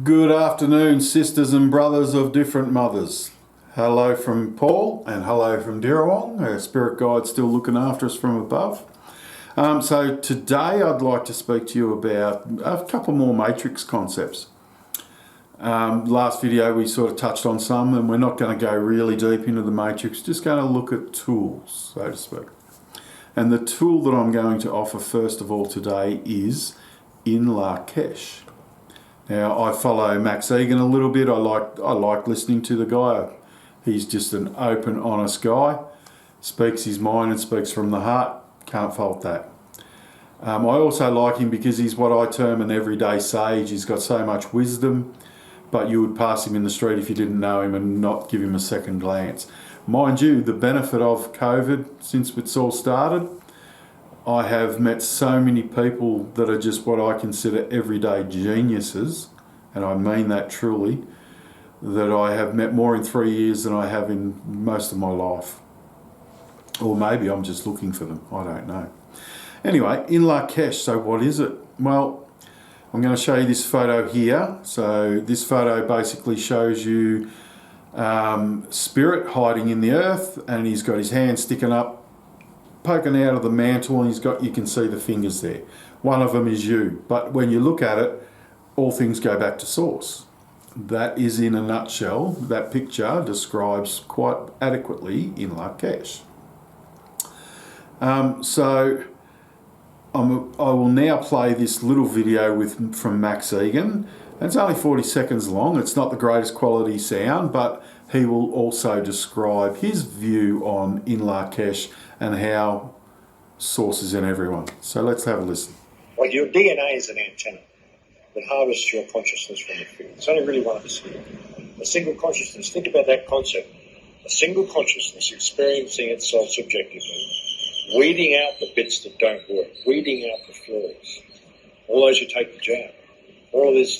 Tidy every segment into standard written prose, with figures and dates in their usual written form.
Good afternoon, sisters and brothers of different mothers. Hello from Paul and hello from Dirawong, our spirit guide still looking after us from above. So today I'd like to speak to you about a couple more matrix concepts. Last video we sort of touched on some, and we're not going to go really deep into the matrix, just going to look at tools, so to speak. And the tool that I'm going to offer first of all today is In Lak Esh. Now, I follow Max Egan a little bit. I like listening to the guy. He's just an open, honest guy. Speaks his mind and speaks from the heart. Can't fault that. I also like him because he's what I term an everyday sage. He's got so much wisdom, but you would pass him in the street if you didn't know him and not give him a second glance. Mind you, the benefit of COVID, since it's all started, I have met so many people that are just what I consider everyday geniuses, and I mean that truly, that I have met more in 3 years than I have in most of my life. Or maybe I'm just looking for them, I don't know. Anyway, In Lak Esh, so what is it? Well, I'm going to show you this photo here. So this photo basically shows you spirit hiding in the earth, and he's got his hand sticking up, poking out of the mantle, and you can see the fingers there. One of them is you, but when you look at it, all things go back to source. That is, in a nutshell, that picture describes quite adequately In Lak Esh. So I will now play this little video from Max Egan. It's only 40 seconds long. It's not the greatest quality sound, but he will also describe his view on In Lak Esh and how source is in everyone. So let's have a listen. Well, your DNA is an antenna that harvests your consciousness from the field. There's only really one of us here. A single consciousness, think about that concept. A single consciousness experiencing itself subjectively, weeding out the bits that don't work, weeding out the flaws. All those who take the jab. All this,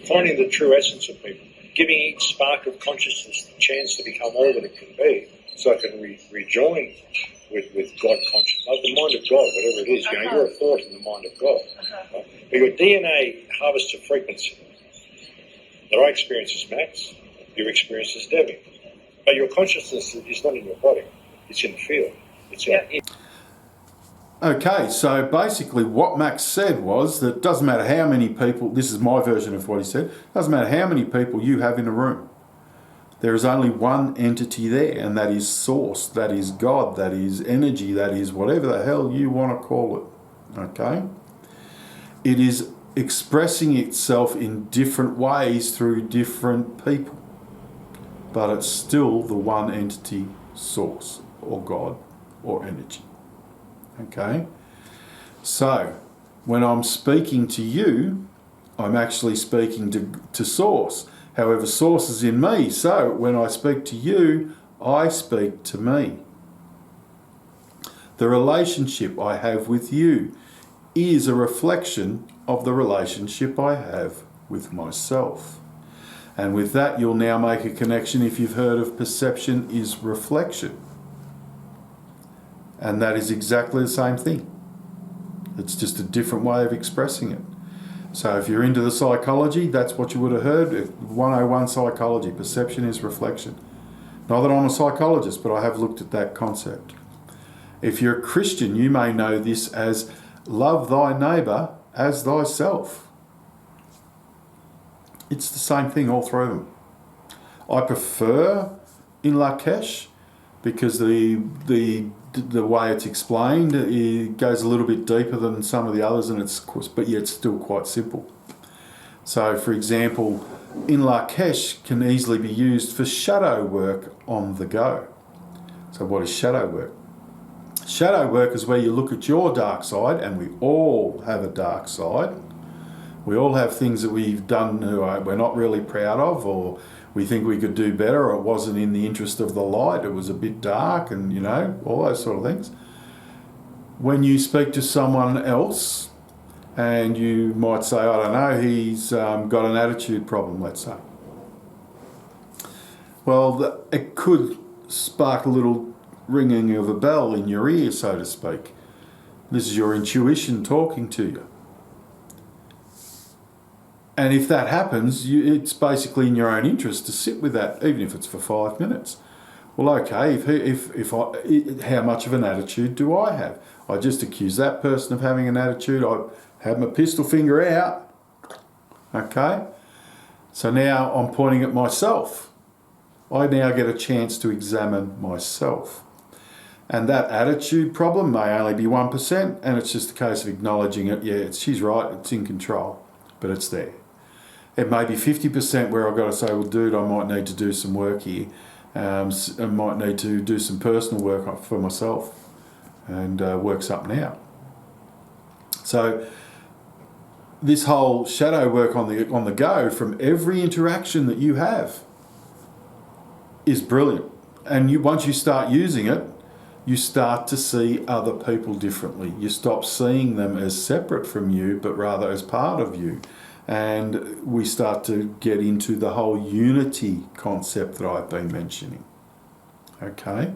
finding the true essence of people, giving each spark of consciousness the chance to become all that it can be, so it can rejoin with God consciousness, like the mind of God, whatever it is. You're a thought in the mind of God. Right? But your DNA harvests a frequency that I experience as Max, you experience as Debbie. But your consciousness is not in your body; it's in the field. It's in. Okay, so basically what Max said was that it doesn't matter how many people, this is my version of what he said, doesn't matter how many people you have in a room. There is only one entity there, and that is source, that is God, that is energy, that is whatever the hell you want to call it. Okay? It is expressing itself in different ways through different people. But it's still the one entity, source, or God, or energy. Okay, so when I'm speaking to you, I'm actually speaking to source. However, source is in me, so when I speak to you, I speak to me. The relationship I have with you is a reflection of the relationship I have with myself. And with that, you'll now make a connection if you've heard of perception is reflection. And that is exactly the same thing. It's just a different way of expressing it. So if you're into the psychology, that's what you would have heard. 101 psychology, perception is reflection. Not that I'm a psychologist, but I have looked at that concept. If you're a Christian, you may know this as love thy neighbour as thyself. It's the same thing, all three of them. I prefer In Lak Esh because the way it's explained, it goes a little bit deeper than some of the others, but yet it's still quite simple. So, for example, In Lak Esh can easily be used for shadow work on the go. So what is shadow work? Shadow work is where you look at your dark side, and we all have a dark side. We all have things that we've done we're not really proud of, or we think we could do better, or it wasn't in the interest of the light, it was a bit dark, and all those sort of things. When you speak to someone else, and you might say, I don't know, he's got an attitude problem, let's say. Well, it could spark a little ringing of a bell in your ear, so to speak. This is your intuition talking to you. And if that happens, it's basically in your own interest to sit with that, even if it's for 5 minutes. Well, okay, how much of an attitude do I have? I just accuse that person of having an attitude. I have my pistol finger out. Okay? So now I'm pointing at myself. I now get a chance to examine myself. And that attitude problem may only be 1%, and it's just a case of acknowledging it. Yeah, she's right, it's in control, but it's there. It may be 50% where I've got to say, well, dude, I might need to do some work here. I might need to do some personal work for myself and work something out. So this whole shadow work on the go from every interaction that you have is brilliant. And once you start using it, you start to see other people differently. You stop seeing them as separate from you, but rather as part of you. And we start to get into the whole unity concept that I've been mentioning. Okay?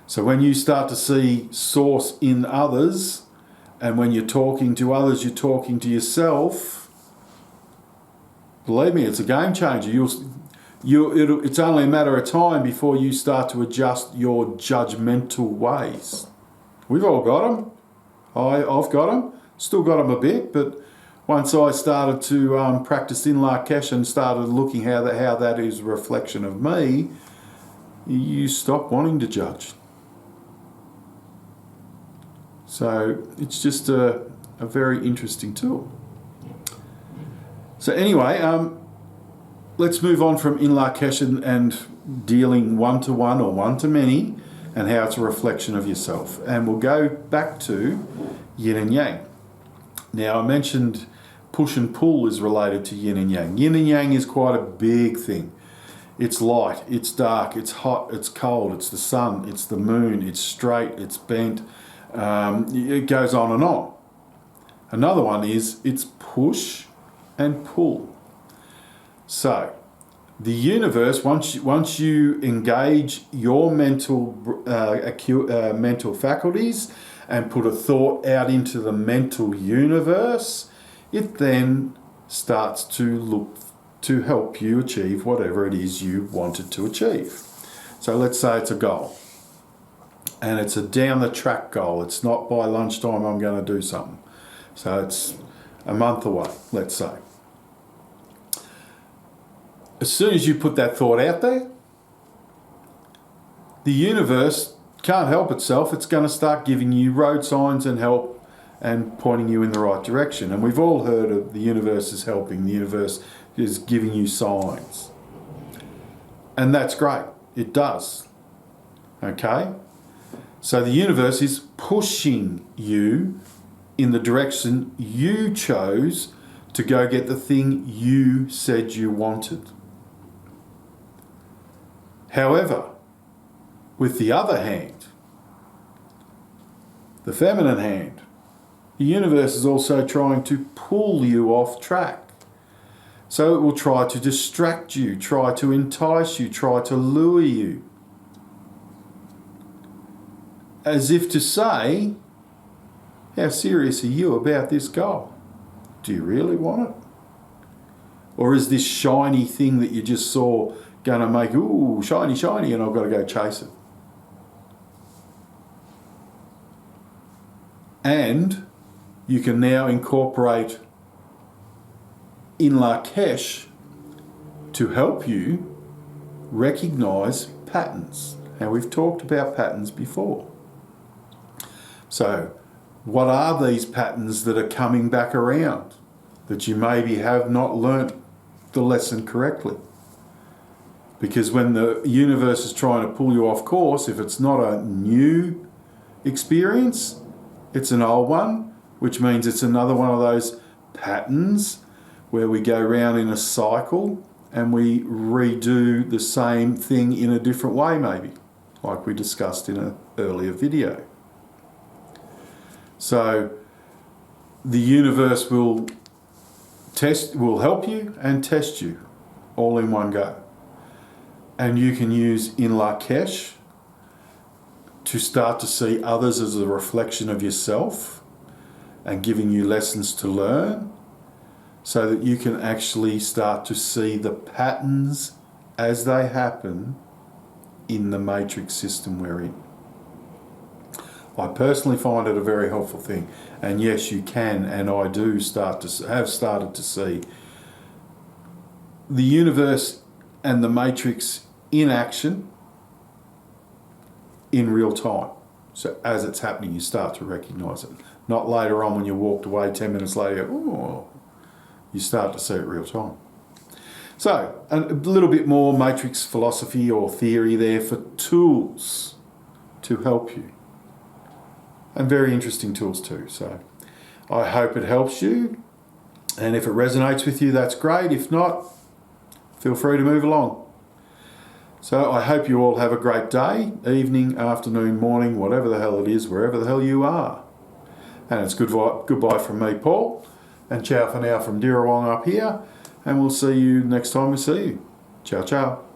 So when you start to see source in others, and when you're talking to others, you're talking to yourself, believe me, it's a game changer. It's only a matter of time before you start to adjust your judgmental ways. We've all got them. I've got them. Still got them a bit, but once I started to practice In Lak Esh and started looking how that is a reflection of me, you stop wanting to judge. So it's just a very interesting tool. So anyway, let's move on from In Lak Esh and dealing one-to-one or one-to-many and how it's a reflection of yourself. And we'll go back to yin and yang. Now, I mentioned push and pull is related to yin and yang. Yin and yang is quite a big thing. It's light, it's dark, it's hot, it's cold, it's the sun, it's the moon, it's straight, it's bent. It goes on and on. Another one is it's push and pull. So, the universe, once you engage your mental faculties and put a thought out into the mental universe, it then starts to look to help you achieve whatever it is you wanted to achieve. So let's say it's a goal. And it's a down the track goal. It's not by lunchtime I'm going to do something. So it's a month away, let's say. As soon as you put that thought out there, the universe can't help itself. It's going to start giving you road signs and help and pointing you in the right direction. And we've all heard of the universe is helping. The universe is giving you signs. And that's great. It does. Okay? So the universe is pushing you in the direction you chose to go get the thing you said you wanted. However, with the other hand, the feminine hand, the universe is also trying to pull you off track. So it will try to distract you, try to entice you, try to lure you. As if to say, how serious are you about this goal? Do you really want it? Or is this shiny thing that you just saw going to make, ooh, shiny, shiny, and I've got to go chase it? And you can now incorporate In Lak Esh to help you recognize patterns. Now, we've talked about patterns before. So, what are these patterns that are coming back around that you maybe have not learnt the lesson correctly? Because when the universe is trying to pull you off course, if it's not a new experience, it's an old one, which means it's another one of those patterns where we go round in a cycle and we redo the same thing in a different way maybe, like we discussed in an earlier video. So the universe will help you and test you all in one go. And you can use In Lak Esh to start to see others as a reflection of yourself and giving you lessons to learn, so that you can actually start to see the patterns as they happen in the matrix system we're in. I personally find it a very helpful thing, and yes, you can, and I do have started to see the universe and the matrix in action in real time. So as it's happening, you start to recognise it. Not later on when you walked away 10 minutes later, oh, you start to see it real time. So a little bit more matrix philosophy or theory there for tools to help you. And very interesting tools too. So I hope it helps you. And if it resonates with you, that's great. If not, feel free to move along. So I hope you all have a great day, evening, afternoon, morning, whatever the hell it is, wherever the hell you are. And it's goodbye from me, Paul, and ciao for now from Dirrawong up here, and we'll see you next time we see you. Ciao, ciao.